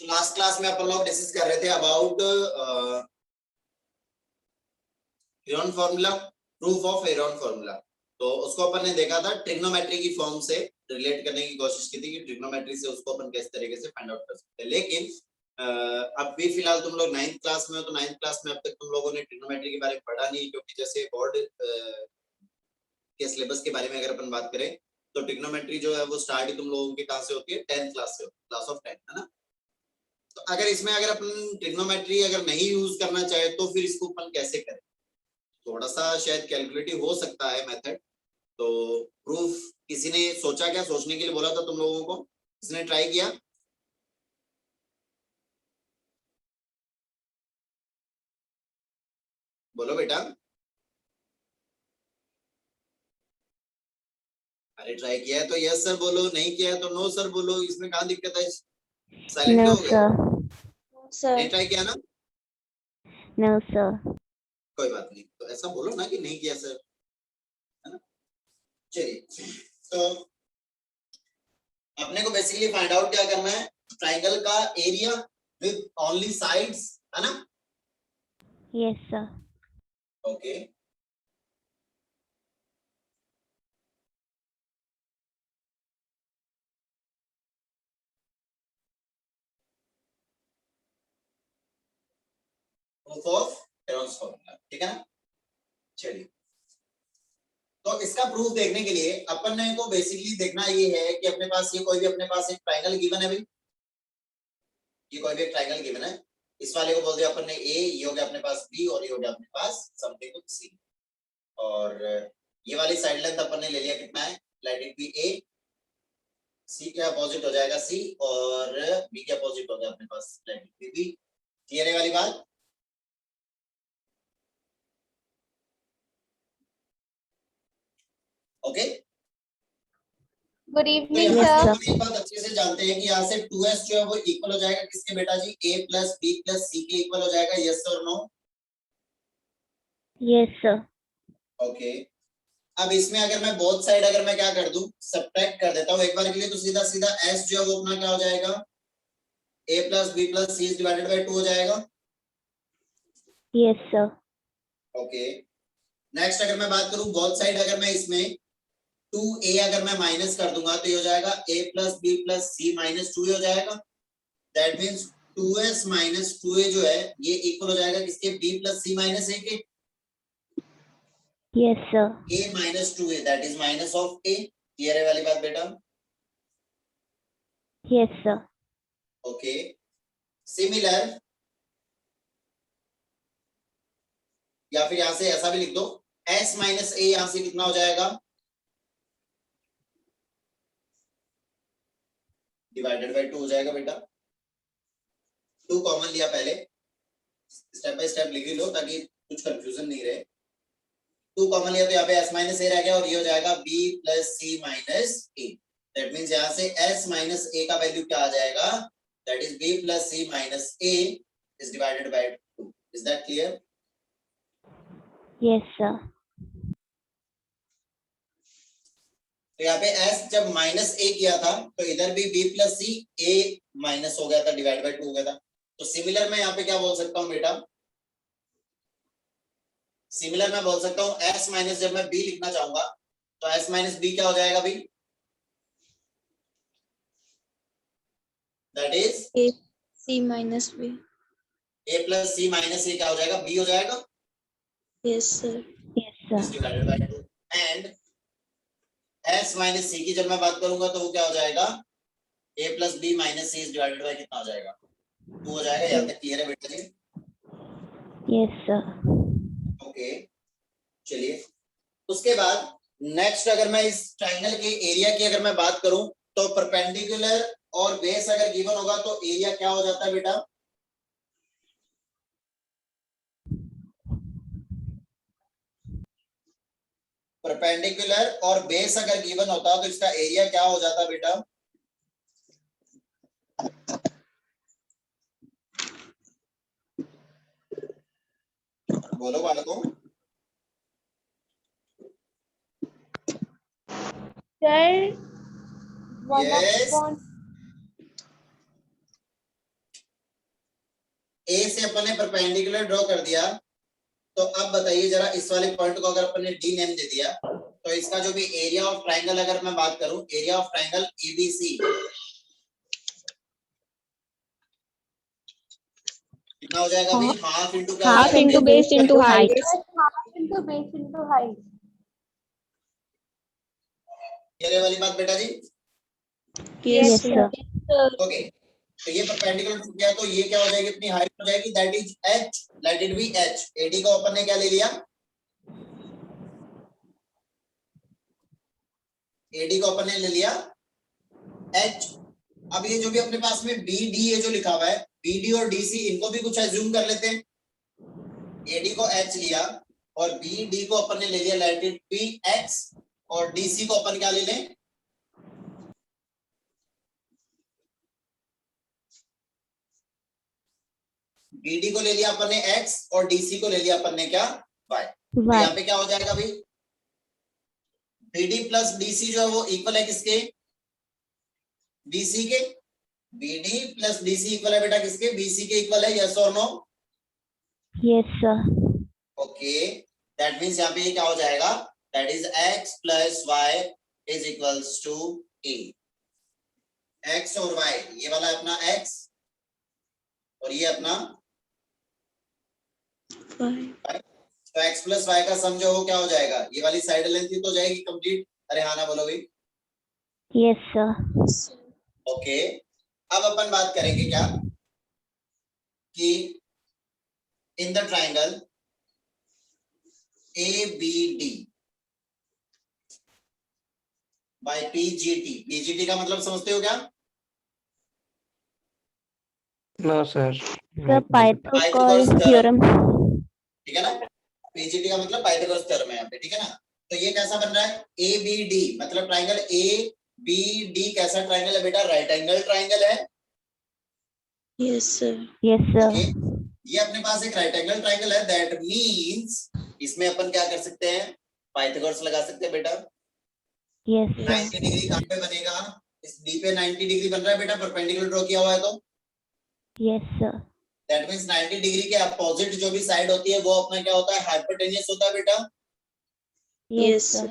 Last class में अपन लोग discuss कर रहे थे about Heron formula, proof of Heron formula. तो उसको अपन ने देखा था ट्रिग्नोमेट्री की फॉर्म से रिलेट करने की कोशिश की थी कि ट्रिग्नोमेट्री से उसको अपन किस तरीके से फाइंड आउट कर सकते हैं। लेकिन अब भी फिलहाल तुम लोग 9th क्लास में हो, तो 9th क्लास में अब तक तुम लोगों ने ट्रिग्नोमेट्री के बारे में पढ़ा नहीं, क्योंकि जैसे बोर्ड के सिलेबस के बारे में अगर अपन बात करें तो ट्रिग्नोमेट्री जो है वो स्टार्ट ही तुम लोगों के कहां से होती है, 10th क्लास से, क्लास ऑफ 10, है ना। तो अगर इसमें अगर अपन ट्रिग्नोमेट्री अगर नहीं यूज करना चाहे तो फिर इसको अपन कैसे करें, थोड़ा सा शायद कैलकुलेटिव हो सकता है मेथड। तो प्रूफ किसी ने सोचा क्या, सोचने के लिए बोला था तुम लोगों को, किसने ट्राई किया? बोलो बेटा। अरे ट्राई किया है तो यस सर बोलो, नहीं किया है तो नो सर बोलो, इसमें कहाँ दिक्कत है? साइलेंट No हो गए? sir. नहीं ट्राई किया ना? No sir. कोई बात नहीं, तो ऐसा बोलो ना कि नहीं किया सर, है ना। चलिए, तो अपने को बेसिकली फाइंड आउट क्या करना है, ट्राइंगल का एरिया विद ओनली साइड्स, है ना। Yes sir. Okay, proof of Heron's formula, ठीक है ना। चलिए, तो इसका प्रूफ देखने के लिए अपन ने को बेसिकली देखना ये है कि अपने पास ये कोई भी अपने पास एक ट्राइंगल गिवन है भाई, ये कोई भी एक ट्राइंगल गिवन है, इस वाले को बोल दिया अपन ने ए, ये हो गया अपने पास बी, और ये हो गया अपने पास समथिंग सी। और ये वाली साइड लेंथ अपन ने ले लिया कितना है, लेट इट बी ए, सी के अपोजिट हो जाएगा सी, और बी के अपोजिट हो गया अपने पास let it be B. Clear है वाली बात? ओके। गुड तो इवनिंग यहाँ से सर। अपन एक बात अच्छे से जानते हैं कि यहाँ से 2s जो है वो इक्वल हो जाएगा किसके बेटा जी, a प्लस बी प्लस सी के इक्वल हो जाएगा, यस और नो? Yes sir. ओके। अब इसमें अगर मैं बोथ साइड अगर मैं क्या कर दूं, सब्ट्रैक्ट कर देता हूँ एक बार के लिए, तो सीधा सीधा s जो है वो अपना क्या हो जाएगा, a plus B plus C divided by 2 हो जाएगा। Yes sir. ओके, नेक्स्ट अगर मैं बात करूं बोथ साइड, अगर मैं इसमें 2a अगर मैं माइनस कर दूंगा तो ये हो जाएगा a plus B plus C minus 2 हो जाएगा। That means 2s minus 2a जो है ये इक्वल हो जाएगा किसके, b plus C minus a के। Yes sir. a minus 2a that is minus of a। Clear है वाली बात बेटा? Yes sir. ओके, सिमिलर, या फिर यहां से ऐसा भी लिख दो, s माइनस a यहां से कितना हो जाएगा, डिवाइडेड बाई 2 हो जाएगा बेटा। 2 कॉमन लिया पहले, स्टेप बाय स्टेप लिख लो ताकि कुछ कंफ्यूजन नहीं रहे। 2 कॉमन लिया तो यहाँ पे s माइनस a रह गया, और ये हो जाएगा b plus C minus a। That means यहाँ से s माइनस a का वैल्यू क्या आ जाएगा, that is b plus C minus a is divided by 2। Is that clear? Yes sir. तो यहाँ पे s जब माइनस a किया था तो इधर भी b plus C a minus हो गया था, डिवाइड बाय 2 हो गया था। तो सिमिलर मैं यहाँ पे क्या बोल सकता हूँ बेटा, सिमिलर मैं बोल सकता हूँ s माइनस, जब मैं b लिखना चाहूंगा तो s माइनस b क्या हो जाएगा भाई, that is A C minus B. a plus C minus a क्या हो जाएगा, b हो जाएगा। Yes sir. Yes sir. Is divided by 2। And s minus c की जब मैं बात करूंगा तो वो क्या हो जाएगा, a plus B minus C is divided by कितना हो जाएगा, 2 हो जाएगा। यहाँ तक क्लियर है बेटा जी? Yes sir. ओके, चलिए उसके बाद नेक्स्ट अगर मैं इस ट्राइंगल के एरिया की अगर मैं बात करूं तो परपेंडिकुलर और बेस अगर गिवन होगा तो एरिया क्या हो जाता है बेटा, परपेंडिकुलर और बेस अगर गिवन होता तो इसका एरिया क्या हो जाता बेटा, बोलो बालकों। सर यस, ए से अपन ने परपेंडिकुलर ड्रॉ कर दिया, तो अब बताइए जरा इस वाले पॉइंट को अगर अपन ने डी नेम दे दिया, तो इसका जो भी एरिया ऑफ ट्राइंगल अगर मैं बात करूं, एरिया ऑफ ट्राइंगल एबीसी कितना हो जाएगा भाई? हाफ इंटू क्या हो Half जाएगा? into base into height. half into base into height. ये वाली बात बेटा जी। Yes, Yes, sir. sir. Okay, तो ये परपेंडिकुलर टू गया, तो ये क्या हो जाएगी? इतनी हाइट हो जाएगी, that is h, let it be h। AD को अपन ने क्या ले लिया? एडी को अपन ने ले लिया h। अब ये जो भी अपने पास में बी डी ये जो लिखा हुआ है, बी डी और डी सी, इनको भी कुछ एज्यूम कर लेते हैं। एडी को h लिया और बी डी को अपन ने ले लिया लेट इट बी x, और डीसी को अपन क्या ले लें? बीडी को ले लिया अपन ने x और डीसी को ले लिया अपन ने क्या? y। तो Y. यहाँ पे क्या हो जाएगा भाई? बीडी प्लस डीसी जो है वो इक्वल है किसके? बीसी के। बीडी प्लस डीसी इक्वल है बेटा किसके? बीसी के इक्वल है, यस और no? Yes, sir. Okay, that means यहाँ पे ये क्या हो जाएगा? That is x plus y is equals to a। x और y, ये वाला अपना x और ये अपना Five. तो x प्लस y का सम जो हो क्या हो जाएगा? ये वाली साइड लेंथ ही तो हो जाएगी कंप्लीट। अरे हाँ ना बोलो भाई। Yes, sir. ओके, अब अपन बात करेंगे क्या कि in the triangle ABD by PGT। PGT का मतलब समझते हो क्या? No, sir. Sir, Pythagoras theorem. ठीक है ना? PGT का मतलब पाइथागोरस थ्योरम है यहाँ पे, ठीक है ना? तो ये कैसा बन रहा है? ABD मतलब ट्राइंगल ABD कैसा ट्राइंगल है बेटा? राइट एंगल ट्राइंगल है। Yes, sir. Yes, sir. Okay, ये अपने पास एक राइट एंगल ट्राइंगल है, दैट मींस इसमें अपन क्या कर सकते हैं? पाइथागोरस लगा सकते हैं बेटा। Yes, sir. 90 डिग्री कहां पे बनेगा? इस डी पे 90 डिग्री बन रहा है बेटा, परपेंडिकुलर ड्रॉ किया हुआ है, तो Yes, sir. That means 90 degree के अपोजिट जो भी साइड होती है वो अपना क्या होता है? हाइपोटेन्यूस होता है बेटा। Yes, sir.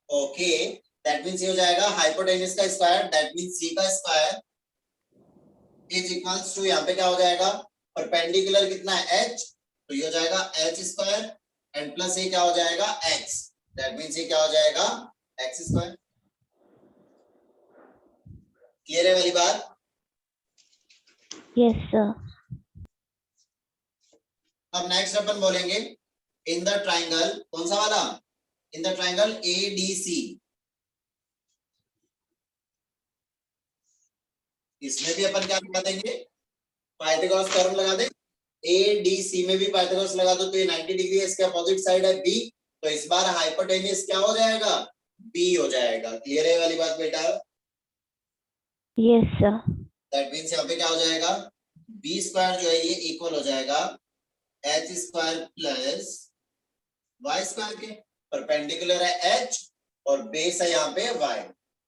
Okay, that means ये हो जाएगा हाइपोटेन्यूस का स्क्वायर, दैट मींस c का स्क्वायर इज इक्वल्स टू, यहाँ पे क्या हो जाएगा? परपेंडिकुलर कितना है? h, तो ये हो जाएगा h स्क्वायर एंड प्लस ये क्या हो जाएगा? x, दैट मींस ये क्या हो जाएगा? x square. क्लियर है वाली बात? Yes, sir. अब नेक्स्ट अपन बोलेंगे इन द ट्राइंगल, कौन सा वाला? इन द ट्राइंगल ADC। इसमें भी अपन क्या लगा देंगे? पाइथागोरस थ्योरम लगा दें। ADC में भी पाइथागोरस लगा दो, तो ये 90 डिग्री है, इसके अपोजिट साइड है B, तो इस बार हाइपोटेन्यूस क्या हो जाएगा? B हो जाएगा। क्लियर है वाली बात बेटा? Yes, sir. दैट मींस यहाँ पे क्या हो जाएगा? B स्क्वायर जो है ये इक्वल हो जाएगा h square plus y square के। परपेंडिकुलर है h और बेस है यहाँ पे y,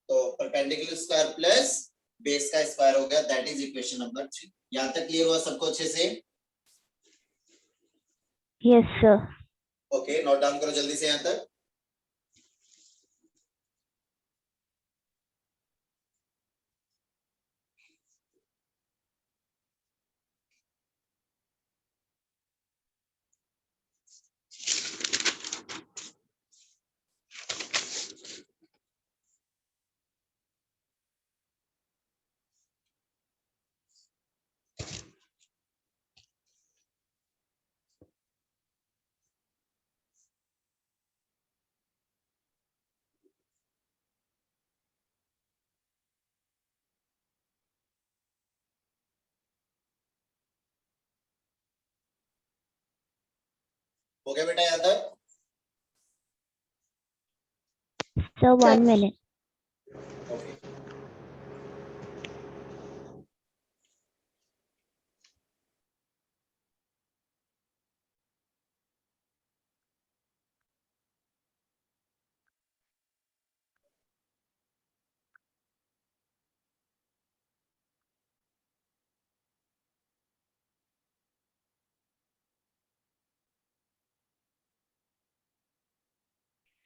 तो परपेंडिकुलर स्क्वायर प्लस बेस का स्क्वायर हो गया, दैट इज इक्वेशन नंबर 3। यहाँ तक क्लियर हुआ सबको अच्छे से? Yes, sir. Okay, note down करो जल्दी से यहाँ तक। हो गया बेटा यहाँ तक? Sir, 1 minute. Okay,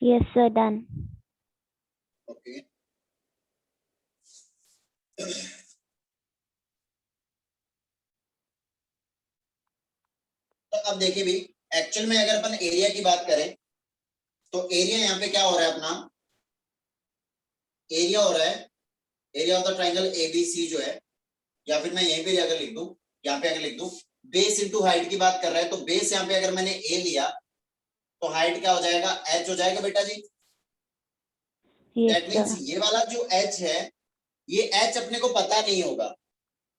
Yes, sir. Done. Okay तो अब देखिए भी, एक्चुअल में अगर अपन एरिया की बात करें तो एरिया यहाँ पे क्या हो रहा है अपना, एरिया हो रहा है, area of the triangle ABC जो है, या फिर मैं यहीं पे अगर लिख दूं, यहाँ पे अगर लिख दूं बेस इंटू हाइट की बात कर रहा है, तो बेस यहाँ पे अगर मैंने ए लिया तो हाइट क्या हो जाएगा, एच हो जाएगा बेटा जी। Yes, that means sir. ये वाला जो एच है, ये एच अपने को पता नहीं होगा,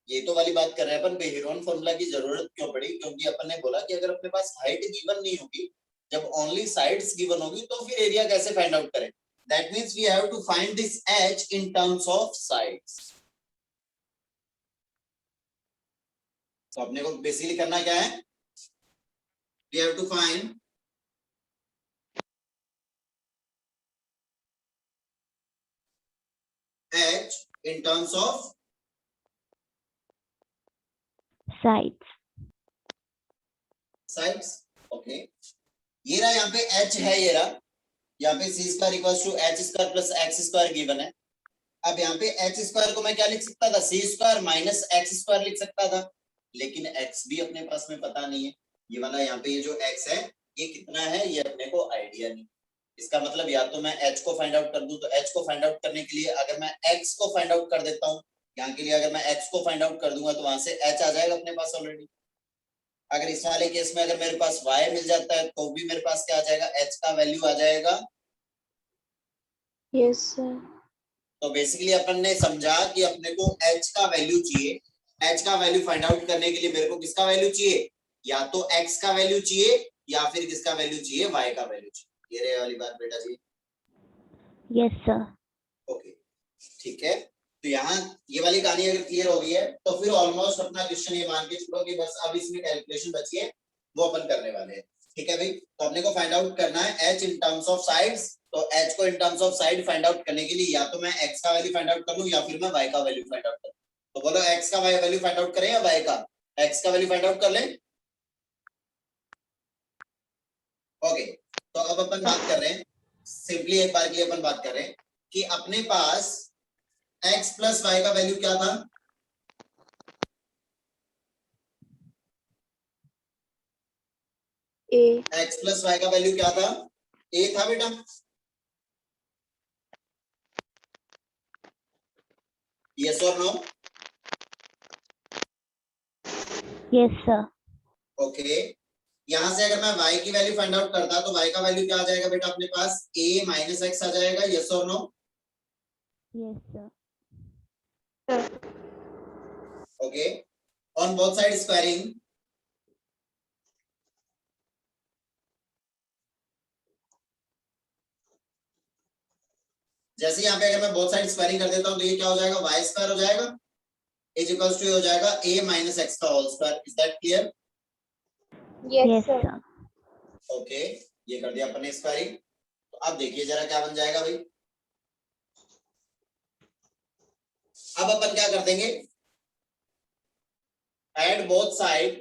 ये तो वाली बात कर रहे हैं अपन, बेहेरोन फॉर्मूला की जरूरत क्यों पड़ी, क्योंकि अपन ने बोला कि अगर अपने पास हाइट गिवन नहीं होगी, जब ओनली साइड्स गिवन होगी तो फिर एरिया कैसे फाइंड आउट करें। That means we have to find this H in terms of sides. तो अपने को बेसिकली करना क्या है, we have to find H in terms of Sides. Sides. Okay, ये रहा यहाँ पे एच है, ये रहा यहाँ पे C square equals to H square plus X square given है। अब यहाँ पे एच स्क्वायर को मैं क्या लिख सकता था, सी स्क्वायर माइनस एक्स स्क्वायर लिख सकता था, लेकिन एक्स भी अपने पास में पता नहीं है, ये वाला यहाँ पे ये जो एक्स है ये कितना है ये अपने को आइडिया नहीं। इसका मतलब या तो मैं एच को फाइंड आउट कर दूं, तो एच को फाइंड आउट करने के लिए अगर मैं एक्स को फाइंड आउट कर देता हूँ, यहाँ के लिए अगर मैं एक्स को फाइंड आउट कर दूंगा तो वहां से एच आ जाएगा अपने पास ऑलरेडी। अगर इस वाले केस में अगर मेरे पास y मिल जाता है तो भी मेरे पास क्या आ जाएगा, h का वैल्यू आ जाएगा। Yes, sir. तो बेसिकली अपन ने समझा कि अपने को h का वैल्यू चाहिए, h का वैल्यू फाइंड आउट करने के लिए मेरे को किसका वैल्यू चाहिए, या तो x का वैल्यू चाहिए या फिर किसका वैल्यू चाहिए, y का वैल्यू चाहिए। ये रही वाली बात बेटा जी। Yes, sir. ओके ठीक है, तो यहाँ ये वाली कहानी अगर क्लियर हो गई है तो फिर ऑलमोस्ट अपना क्वेश्चन ये मान के चलो कि बस अब इसमें कैलकुलेशन बची है वो अपन करने वाले हैं। ठीक है भाई, तो अपने को फाइंड आउट करना है h in terms of sides. तो h को इन terms of side find out करने के लिए या तो मैं x का वैल्यू फाइंड आउट कर लूं या फिर मैं y का वैल्यू फाइंड आउट कर लूं। तो बोलो x का वैल्यू फाइंड आउट करें या y का, x का वैल्यू फाइंड आउट कर लें। ओके, तो अब अपन बात कर रहे हैं सिंपली, एक बार के लिए अपन बात कर रहे हैं कि अपने पास x प्लस y का वैल्यू क्या था, A. x प्लस y का वैल्यू क्या था, a था बेटा। यस और नो। Yes, sir. ओके, यहां से अगर मैं y की वैल्यू फाइंड आउट करता तो y का वैल्यू क्या आ जाएगा बेटा अपने पास, a माइनस एक्स आ जाएगा। यस और no. Yes, sir. Okay, on both side squaring, जैसे यहाँ पे अगर मैं बोथ साइड स्क्वायरिंग कर देता हूँ तो ये क्या हो जाएगा, y स्क्वायर हो जाएगा इज इक्वल्स टू हो जाएगा a माइनस एक्स का whole square. Is that clear. Yes, Yes, sir. sir. Okay, ये कर दिया अपन ने स्क्वायरिंग। तो अब देखिए जरा क्या बन जाएगा भाई, अब अपन क्या कर देंगे, add both side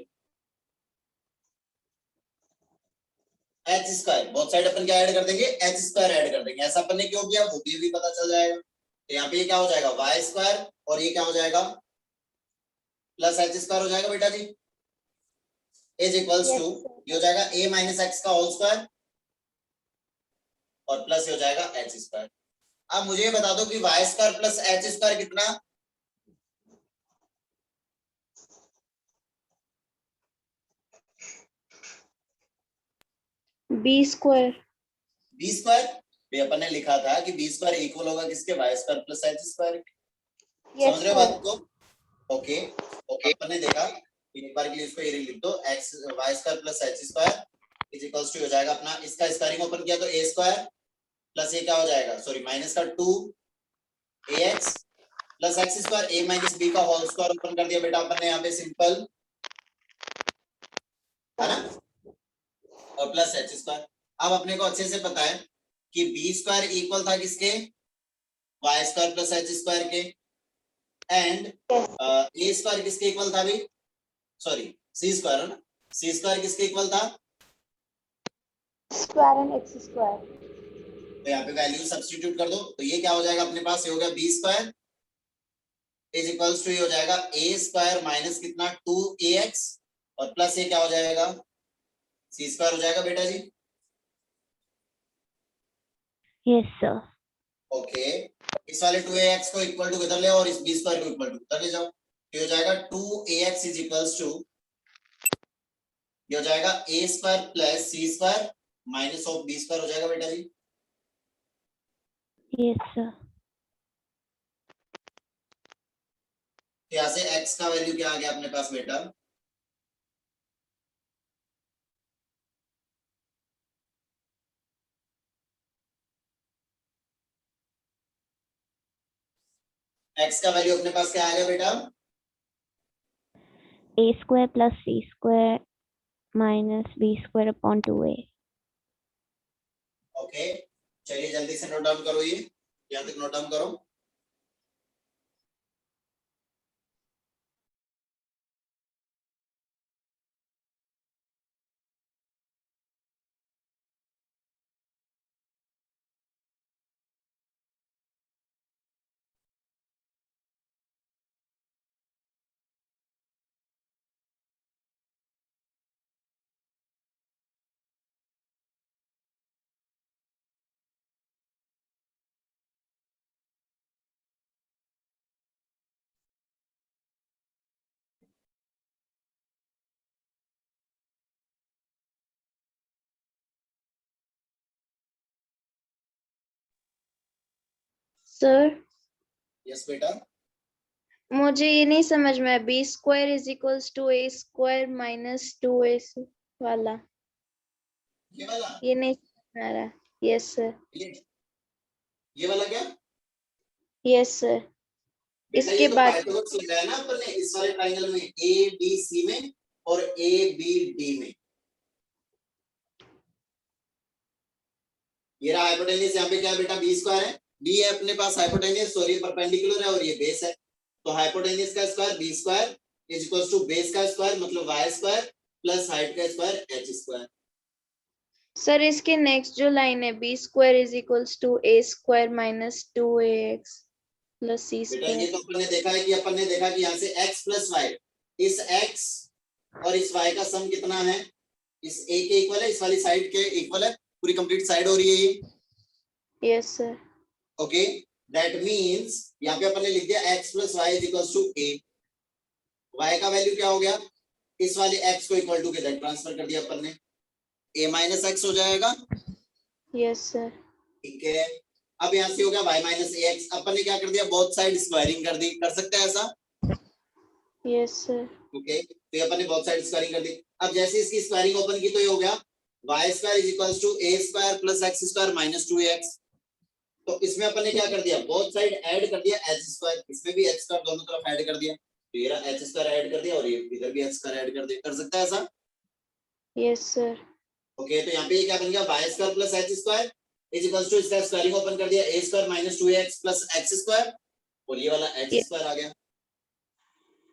H square, both side अपन क्या ऐड कर देंगे, एच स्क्वायर ऐड कर देंगे। ऐसा अपन ने क्यों किया वो भी पता चल जाएगा। तो यहाँ पे ये क्या हो जाएगा वाई स्क्वायर और ये क्या हो जाएगा प्लस एच स्क्वायर हो जाएगा बेटा जी, is equals Yes, to sir. ये हो जाएगा a माइनस एक्स का होल स्क्वायर और प्लस ये हो जाएगा एच स्क्वायर। अब मुझे ये बता दो कि Y square plus H square कितना, B square. B square. भी अपन ने लिखा था कि बी स्क्वायर इक्वल होगा किसके, Y square plus H square. Yes, समझ रहे हो बात sir. को। ओके, अपन ने देखा एक बार के लिए इसको ये लिख दो, X Y square plus H square is equals to हो जाएगा अपना, इसका स्क्वायरिंग ओपन किया तो ए स्क्वायर प्लस ये क्या हो जाएगा, सॉरी माइनस का 2ax plus X square a minus B का होल स्क्वायर ओपन कर दिया बेटा अपन ने यहाँ पे सिंपल, है ना, और प्लस एच स्क्वायर। अब अपने को अच्छे से पता है कि बी स्क्वायर इक्वल था किसके, Y square plus H square के, एंड ए स्क्वायर किसके इक्वल था भाई, सॉरी सी स्क्वायर है ना, सी स्क्वायर किसके इक्वल था, Square and x square. तो यहाँ पे वैल्यू सब्स्टिट्यूट कर दो, तो ये क्या हो जाएगा अपने पास, ये हो गया B square is equals to ये हो जाएगा ए स्क्वायर माइनस कितना 2ax और प्लस ये क्या हो जाएगा सी स्क्वायर हो जाएगा बेटा जी। Yes, sir. ओके, इस वाले 2ax को इक्वल टू किधर ले और इस बी स्क्वायर को इक्वल टू किधर ले जाओ, ये हो जाएगा 2ax इज इक्वल्स टू ये हो जाएगा A square plus C square minus of B square हो जाएगा बेटा जी। Yes, sir. तो यहाँ से x का वैल्यू क्या आ गया अपने पास बेटा, x का वैल्यू अपने पास क्या आ गया बेटा, A square plus C square minus B square upon 2A. Okay चलिए जल्दी से नोट डाउन करो, ये यहाँ तक नोट डाउन करो। सर यस बेटा, मुझे ये नहीं समझ में, B square is equals to A square minus 2a वाला, ये वाला, ये नहीं समझ में आ रहा। यस सर, ये वाला क्या यस सर। बेटा, इसके ये तो बाद पाइथागोरस लगाया है ना अपन ने इस वाले ट्रायंगल में ए बी सी में और ए बी डी में, ये रहा हाइपोटेन्यूज, यहाँ पे क्या है बेटा बी स्क्वायर है, बी है अपने पास हाइपोटेन्यूज और ये परपेंडिकुलर है और ये बेस है, तो हाइपोटेन्यूज का square B square is equals to base का स्क्वायर मतलब वाई स्क्वायर प्लस हाइट का स्क्वायर एच स्क्वायर। सर इसके नेक्स्ट जो लाइन है, B square is equals to A square minus 2ax plus C बेटा ये स्क्वायर। तो अपन ने देखा है कि अपन ने देखा कि यहाँ से x प्लस वाई, इस x और इस y का सम कितना है, इस a के इक्वल है, इस वाली साइड के इक्वल है, पूरी कंप्लीट साइड हो रही है ये। Yes sir. Okay that means यहाँ पे अपन ने लिख दिया x plus Y is equals to a, y का वैल्यू क्या हो गया, इस वाले x को इक्वल टू के इधर ट्रांसफर कर दिया अपन ने, a माइनस एक्स हो जाएगा। Yes sir. ठीक है, अब यहाँ से हो गया y माइनस ए एक्स, अपन ने क्या कर दिया बोथ साइड स्क्वायरिंग कर दी, कर सकते हैं ऐसा। Yes sir. ओके तो ये अपन ने बोथ साइड स्क्वायरिंग कर दी, अब जैसे इसकी स्क्वायरिंग ओपन की तो ये हो गया y square is equals to a square plus x square minus 2x, तो इसमें अपन ने क्या कर दिया बोथ साइड ऐड कर दिया h स्क्वायर, इसमें भी h स्क्वायर दोनों तरफ ऐड कर दिया, तो ये रहा h स्क्वायर ऐड कर दिया और ये इधर भी h स्क्वायर ऐड कर दिया, कर सकता है ऐसा। Yes sir. ओके तो यहाँ पे ये क्या बन गया y square plus h square is equals to इसका स्क्वायरिंग ओपन कर दिया a square minus 2x plus x square और ये वाला h स्क्वायर आ गया।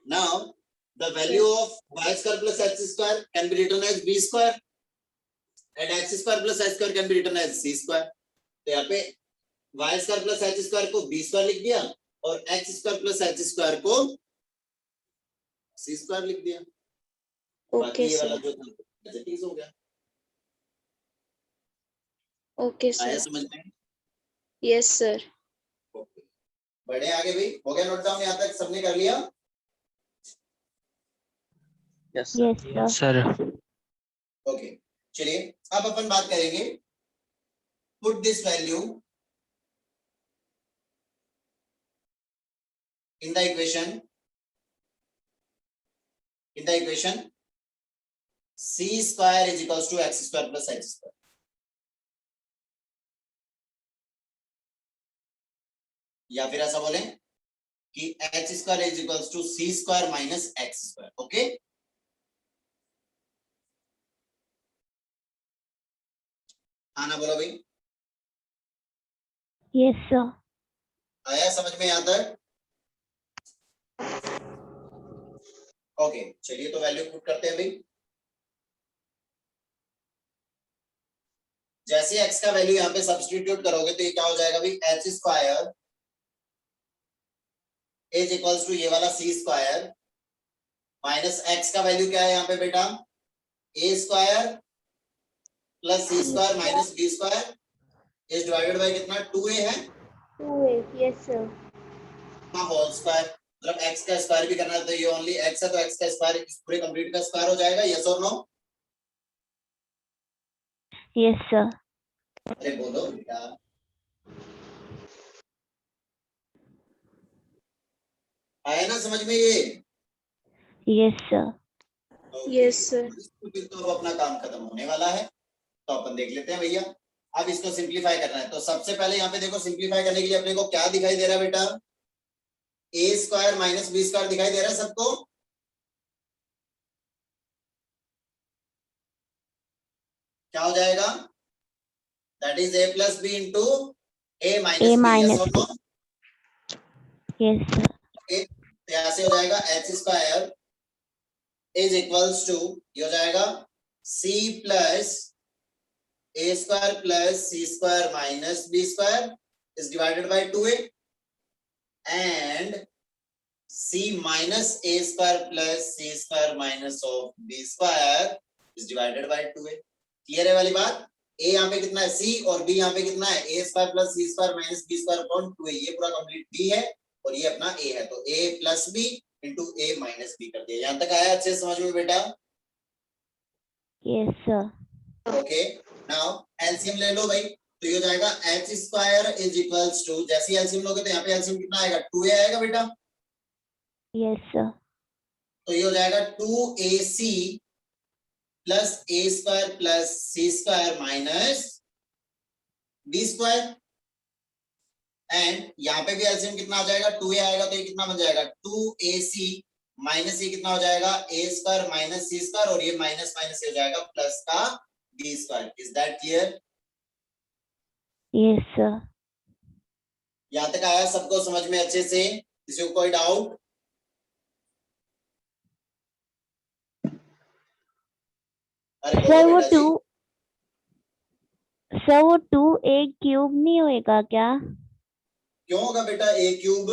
Now the value of y square plus h square can be written as b square and x square plus h square can be written as c square, तो यहाँ पे y square plus h square को b square लिख दिया और x square plus h square को c square लिख दिया, बाकी ओके ये वाला सर। जो था एज इट इज हो गया। ओके आया सर। समझ में? Yes sir. ओके बढ़े आगे भाई, हो गया नोट डाउन यहाँ तक सबने कर लिया? Yes, sir. सर ओके चलिए अब अपन बात करेंगे put this value in the equation c square is equals to x square plus h square, या फिर ऐसा बोलें कि h square is equals to c square minus x square. Okay आना बोलो भाई, Yes, sir. आया समझ में यहाँ तक? ओके चलिए तो वैल्यू पुट करते हैं भाई, जैसे x का वैल्यू यहाँ पे सब्स्टिट्यूट करोगे तो ये क्या हो जाएगा भाई, H square is equals to ये वाला सी स्क्वायर माइनस x का वैल्यू क्या है यहाँ पे बेटा, A square plus C square minus B square is divided by कितना, 2a है 2a. Yes, sir. का होल स्क्वायर। मतलब x का स्क्वायर भी करना है तो ये ओनली x है तो x का स्क्वायर इस पूरे कंप्लीट का स्क्वायर हो जाएगा, यस और नो? Yes, sir. अरे बोलो बेटा, आया ना समझ में ये? Yes, sir. Yes, sir. फिर तो अब अपना काम खत्म होने वाला है, तो अपन देख लेते हैं भैया। अब इसको सिंप्लीफाई करना है तो सबसे पहले यहाँ पे देखो, सिंप्लीफाई करने के लिए अपने को क्या दिखाई दे रहा है बेटा, A square minus B square दिखाई दे रहा है सबको? क्या हो जाएगा, that is a plus B into A A minus B, yes minus और नो? Yes, sir. ओके, तो यहाँ से हो जाएगा H square is equals to, ये हो जाएगा c plus A square plus C square minus B square is divided by 2a and c minus A square plus C square minus of B square is divided by 2a। Clear है वाली बात? a यहाँ पे कितना है c और b यहाँ पे कितना है, A square plus C square minus B square upon 2a, ये पूरा कंप्लीट b है और ये अपना a है, तो a plus b into a minus b कर दिया। यहाँ तक आया अच्छे समझ में बेटा? Yes, sir. Okay, now LCM ले लो भाई, तो ये हो जाएगा H square is equals to, जैसे एलसीएम लोगे तो यहाँ पे एलसीएम कितना आएगा, 2a आएगा बेटा, Yes, sir. तो ये हो जाएगा 2ac plus A square plus C square minus B square and यहाँ पे भी एलसीएम कितना आ जाएगा, 2a आएगा तो ये कितना बन जाएगा, 2ac माइनस ये कितना हो जाएगा, A square minus C square और ये माइनस माइनस हो जाएगा प्लस का B square. Is that clear? Yes, sir. यहाँ तक आया सबको समझ में अच्छे से? किसी को कोई डाउट? अरे Sir, बोलो वो बेटा जी। 2 Sir, वो 2a क्यूब नहीं होएगा क्या? क्यों होगा बेटा ए क्यूब?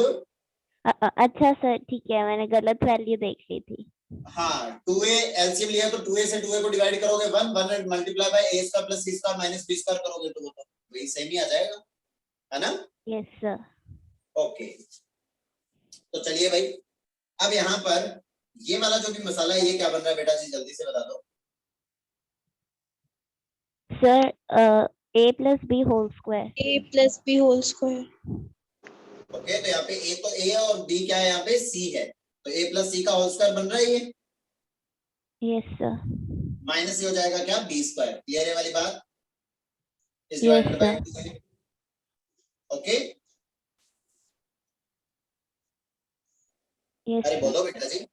अच्छा सर, ठीक है, मैंने गलत वैल्यू देख ली थी। हाँ, 2a एलसीएम लिया तो 2a से 2a को डिवाइड करोगे 1 and multiply by a square plus C square minus b square करोगे तो वो तो वही सेम ही आ जाएगा, है ना? Yes, sir. ओके, तो चलिए भाई, अब यहाँ पर ये वाला जो भी मसाला है ये क्या बन रहा है बेटा जी, जल्दी से बता दो। Sir, a plus b whole square. A plus b whole square. Okay, तो यहाँ पे a तो a है और b क्या है, यहाँ पे c है, तो a प्लस c का होल स्क्वायर बन रहा है ये, Yes, sir. माइनस ये हो जाएगा क्या, b स्क्वायर। क्लियर है वाली बात? Is Yes, divided by sir. 2। Okay, Yes, अरे sir. बोलो बेटा जी।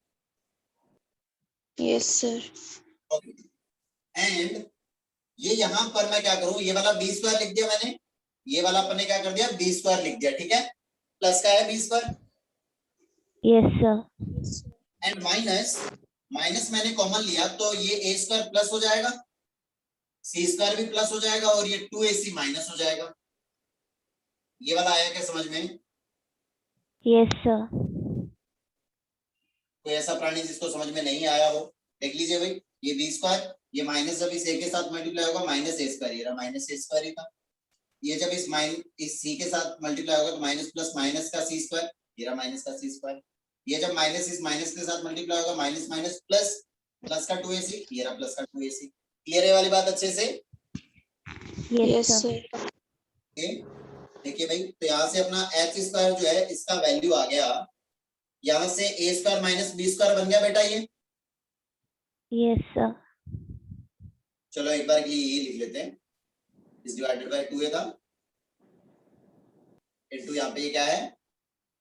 Yes, sir. ओके, एंड ये यहाँ पर मैं क्या करूं, ये वाला बी स्क्वायर लिख दिया मैंने, ये वाला अपन ने क्या कर दिया, बी स्क्वायर लिख दिया, ठीक है? प्लस का है B square Yes, sir. And minus, minus मैंने कॉमन लिया तो ये ए स्क्वायर प्लस हो जाएगा, सी स्क्वायर भी प्लस हो जाएगा और ये 2ac माइनस हो जाएगा। ये वाला आया क्या समझ में? Yes, sir. कोई ऐसा प्राणी जिसको समझ में नहीं आया हो देख लीजिए भाई, ये बी स्क्वायर, ये माइनस जब इस ए के साथ मल्टीप्लाई होगा माइनस ए स्क्वायर, ये रहा माइनस ए स्क्वायर ही था, ये जब इस सी के साथ मल्टीप्लाई होगा तो माइनस प्लस माइनस का सी स्क्वायर, ये रहा माइनस का सी स्क्वायर, ये जब माइनस इस माइनस के साथ मल्टीप्लाई होगा माइनस माइनस प्लस प्लस का 2ac, ये रहा प्लस का 2ac। क्लियर है वाली बात अच्छे से? Yes, Yes, sir. sir. देखिए भाई, तो यहाँ से अपना एच स्क्वायर जो है इसका वैल्यू आ गया, यहाँ से ए स्क्वायर माइनस बी स्क्वायर बन गया बेटा ये। Yes, sir. चलो एक बार के लिए ये लिख लेते हैं, इस डिवाइडेड बाय 2a था इनटू यहाँ पे ये क्या है,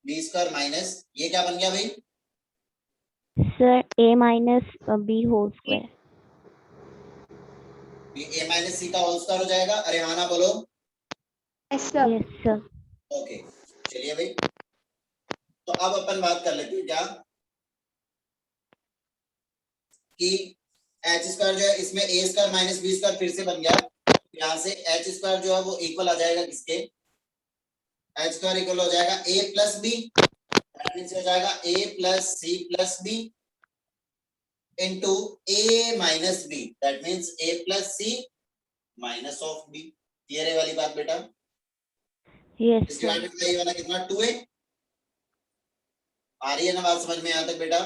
बी स्क्वायर माइनस ये क्या बन गया भाई, Sir, a minus b whole square. ये a माइनस सी का होल स्क्वायर हो जाएगा। अरे हाँ ना बोलो। Yes, sir. Yes, sir. Okay, चलिए भाई, तो अब अपन बात कर लेते हैं क्या कि एच स्क्वायर जो है इसमें ए स्क्वायर माइनस बी स्क्वायर फिर से बन गया, यहाँ से एच स्क्वायर जो है वो इक्वल आ जाएगा किसके, एच स्क्वायर इक्वल हो जाएगा A plus B, that means हो जाएगा A plus C plus B into A minus B, that means A plus C minus of B. Clear है वाली बात बेटा? Yes, इस sir. डिवाइडेड बाय ये वाला कितना 2a, आ रही है ना बात समझ में यहाँ तक बेटा?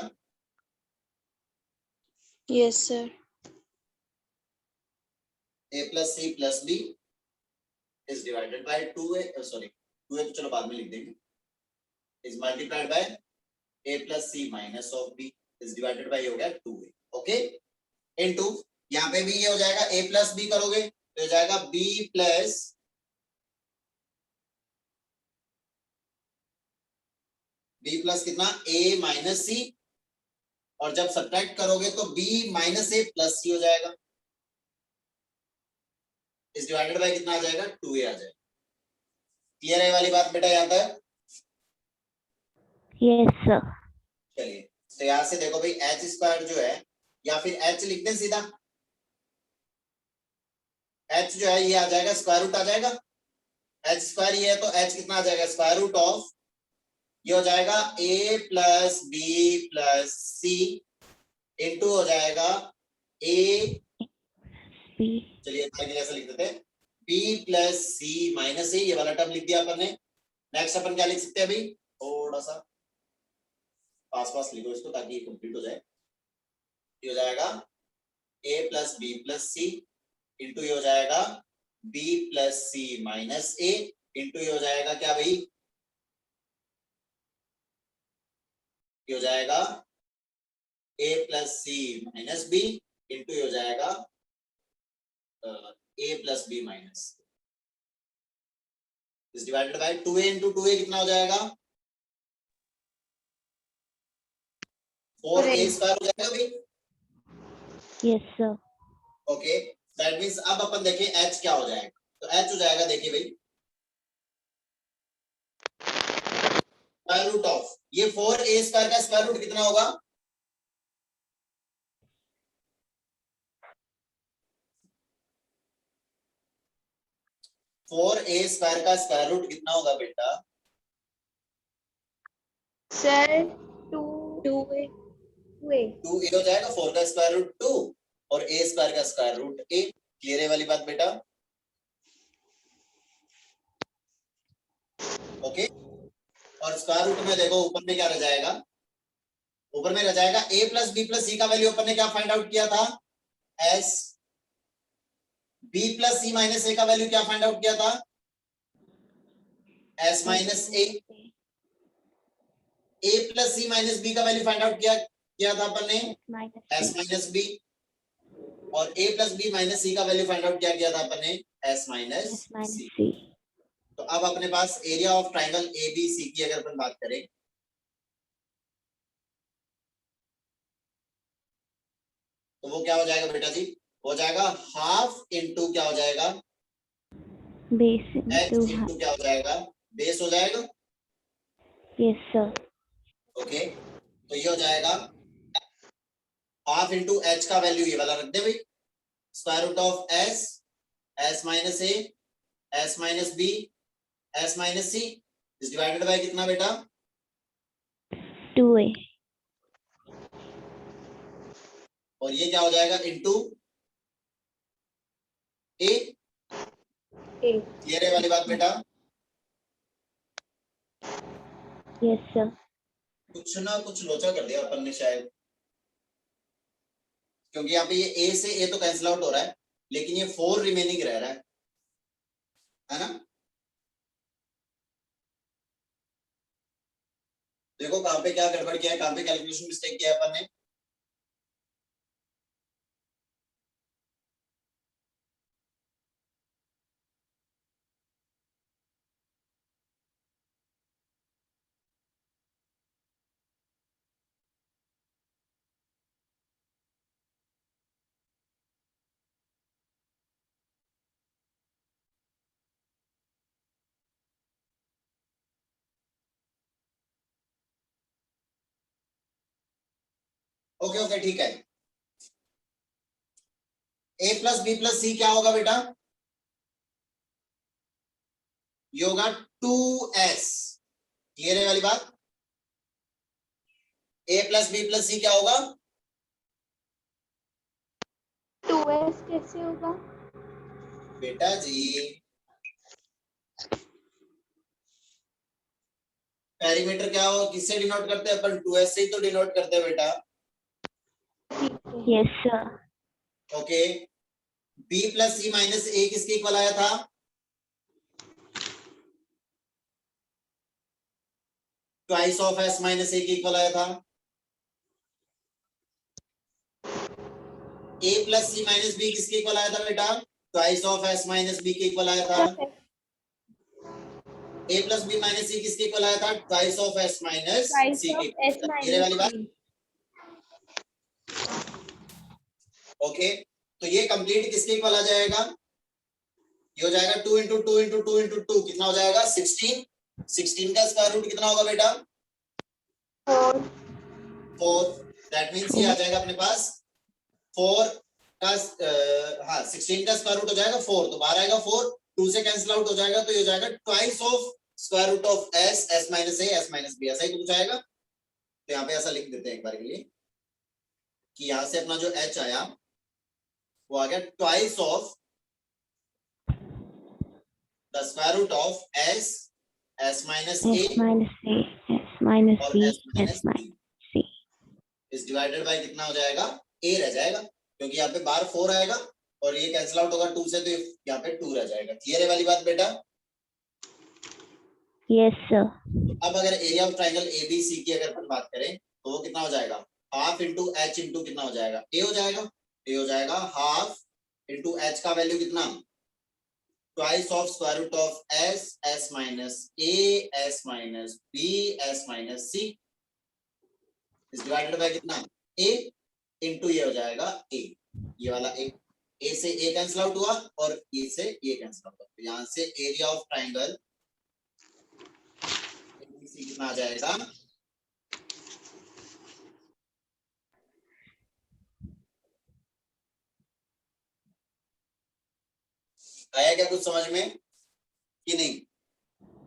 Yes, sir. a plus c plus b is divided by 2a, sorry 2a तो चलो बाद में लिख देंगे, is multiplied by a plus c minus of b is divided by ये हो गया 2a, ओके, इनटू यहाँ पे भी ये हो जाएगा a plus b करोगे तो हो जाएगा b plus कितना a माइनस c, और जब सब्ट्रैक्ट करोगे तो b minus a plus c हो जाएगा, इस डिवाइडेड बाय कितना आ जाएगा 2a आ जाएगा। क्लियर है वाली बात बेटा यहाँ तक? Yes, sir. चलिए तो यहाँ से देखो भाई एच स्क्वायर जो है, या फिर एच लिख दें सीधा, एच जो है ये आ जाएगा स्क्वायर रूट आ जाएगा, एच स्क्वायर ये है तो एच कितना आ जाएगा स्क्वायर रूट ऑफ, ये हो जाएगा A plus B plus C into हो जाएगा ए, B. चलिए ऐसा लिख देते हैं बी प्लस सी माइनस ए, ये वाला टर्म लिख दिया अपन ने। नेक्स्ट अपन क्या लिख सकते हैं भाई, थोड़ा सा पास पास लिखो इसको ताकि ये कंप्लीट हो जाए। ये हो जाएगा a plus B plus C into ये हो जाएगा b plus C minus A into ये हो जाएगा क्या भाई, ये हो जाएगा a plus C minus B into ये हो जाएगा a प्लस बी माइनस, इस divided by 2a into 2a कितना हो जाएगा 4a स्क्वायर हो जाएगा भाई। Yes, sir. Okay, that means अब अपन देखें h क्या हो जाएगा, तो h हो जाएगा देखिए भाई स्क्वायर रूट ऑफ, ये 4a स्क्वायर का स्क्वायर रूट कितना होगा, फोर ए स्क्वायर का स्क्वायर रूट कितना होगा बेटा, Sir, 2 2a. 2a. 2a हो जाएगा, 4 का स्क्वायर रूट 2 और a स्क्वायर का स्क्वायर रूट a। क्लियर है वाली बात बेटा? ओके, और स्क्वायर रूट में देखो ऊपर में क्या रह जाएगा, ऊपर में रह जाएगा a प्लस बी प्लस सी का वैल्यू अपन ने क्या फाइंड आउट किया था s, b plus C minus A का वैल्यू क्या फाइंड आउट किया था s minus a plus C minus B का वैल्यू फाइंड आउट किया था अपन ने Minus s B. Minus B, और a plus B minus C का वैल्यू फाइंड आउट किया था अपन ने s माइनस S minus सी। C. तो अब अपने पास एरिया ऑफ ट्राइंगल एबीसी की अगर अपन बात करें तो वो क्या हो जाएगा बेटा जी, हो जाएगा हाफ इंटू क्या हो जाएगा Base h into half. Into क्या हो जाएगा बेस हो जाएगा। Yes, sir. ओके, तो ये हो जाएगा हाफ इंटू h का वैल्यू ये वाला रख दे भाई, square root of s minus a s minus b s minus c is divided by कितना बेटा 2A. और ये क्या हो जाएगा इंटू a। A. क्लियर है वाली बात बेटा? Yes, sir. कुछ ना कुछ लोचा कर दिया अपन ने शायद, क्योंकि यहाँ पे ये a से a तो कैंसिल आउट हो रहा है लेकिन ये 4 रिमेनिंग रह रहा है ना। देखो कहाँ पे क्या गड़बड़ किया है, कहाँ पे कैलकुलेशन मिस्टेक किया है अपन ने। ओके ओके ठीक है, a प्लस बी प्लस सी क्या होगा बेटा ये होगा 2s। क्लियर है वाली बात? a प्लस बी प्लस सी क्या होगा? 2s कैसे होगा? बेटा जी पेरीमीटर क्या हो किससे डिनोट करते हैं अपन? 2s से ही तो डिनोट करते हैं बेटा। Yes, sir. ओके, b plus C minus a किसके इक्वल आया था? Twice of s minus a के इक्वल आया था। a plus C minus b किसके इक्वल आया था बेटा? Twice of s minus b के इक्वल आया था। a plus b minus c किसके इक्वल आया था? Twice of s minus Twice c के of इक्वल s आया था। क्लियर है वाली minus बात? c. ओके, तो ये कंप्लीट किसके इक्वल आ जाएगा? ये हो जाएगा 2 इंटू 2 इंटू 2 इंटू 2 कितना हो जाएगा? 16। 16 का स्क्वायर रूट कितना होगा बेटा? 4. 4। दैट मींस ये आ जाएगा अपने पास 4 का हाँ 16 का स्क्वायर रूट हो जाएगा 4, तो बाहर आएगा 4, 2 से कैंसिल आउट हो जाएगा, तो ये हो जाएगा twice of square root of s, s minus a, s minus b। ऐसा ही कुछ आएगा। तो यहाँ पे ऐसा लिख देते हैं एक बार के लिए कि यहाँ से अपना जो h आया वो आ गया twice of the square root of s, s minus a S minus A, S minus और B, s minus S b minus C. इस डिवाइडेड बाय कितना हो जाएगा? a रह जाएगा, क्योंकि यहाँ पे बाहर 4 आएगा और ये कैंसिल आउट होगा 2 से, तो यहाँ पे 2 रह जाएगा। क्लियर है वाली बात बेटा? Yes, sir. तो अब अगर एरिया ऑफ ट्राइंगल एबीसी की अगर अपन बात करें तो वो कितना हो जाएगा? हाफ इंटू एच इंटू कितना हो जाएगा? ए हो जाएगा। ए हो जाएगा हाफ इंटू एच का वैल्यू कितना? Twice of square root of S, S minus A, S minus B, S minus C is divided by कितना? ए इंटू ये हो जाएगा ए, ये वाला ए से ए कैंसिल आउट हुआ और ए से ए कैंसिल आउट हुआ, तो यहाँ से एरिया ऑफ ट्राइंगल एबीसी कितना आ जाएगा? आया क्या कुछ समझ में कि नहीं?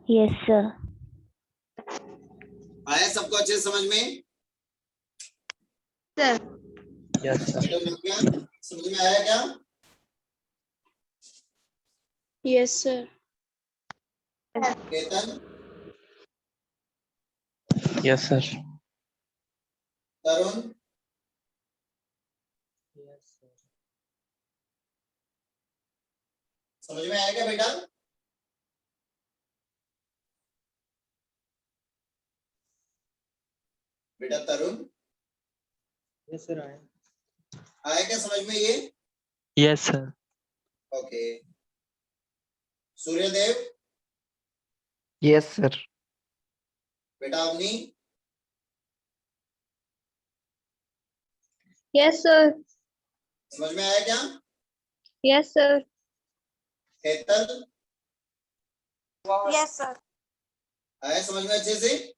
Yes, sir. आया सबको अच्छे से समझ में? Sir. Yes, sir. समझ में आया क्या? Yes, sir. Ketan, Yes, sir. तरुण, समझ में आया क्या बेटा? बेटा तरुण, Yes, sir. I am. आया क्या समझ में ये? Yes, sir. Okay. Suryadev, Yes, sir. बेटा अवनी, Yes, sir. समझ में आया क्या? Yes, sir. Ketan, Yes, sir. आया समझ में अच्छे से?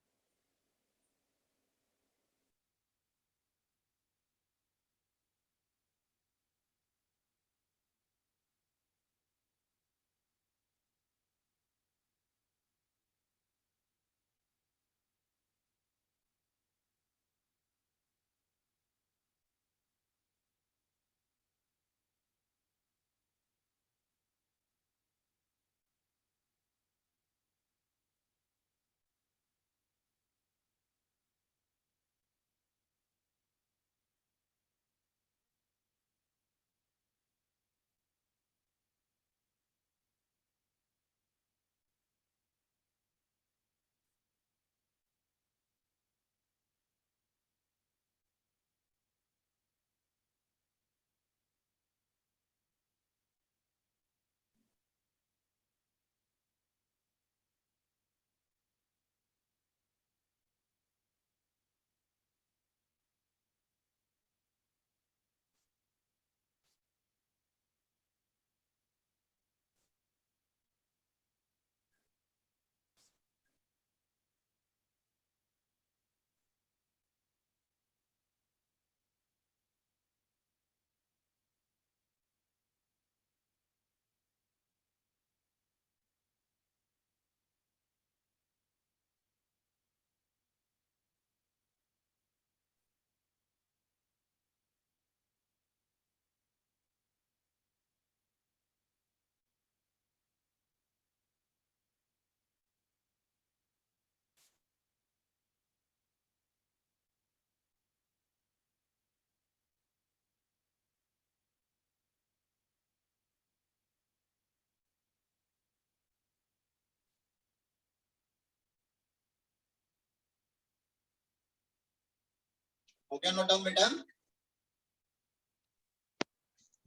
हो गया नोट डाउन बेटा?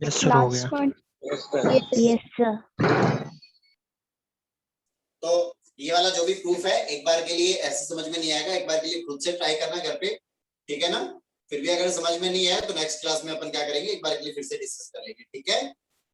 यस सर हो लास्ट गया। Point Yes, sir. तो ये वाला जो भी प्रूफ है एक बार के लिए ऐसे समझ में नहीं आएगा, एक बार के लिए खुद से ट्राई करना घर पे, ठीक है ना? फिर भी अगर समझ में नहीं आया तो नेक्स्ट क्लास में अपन क्या करेंगे, एक बार के लिए फिर से डिस्कस कर लेंगे, ठीक है?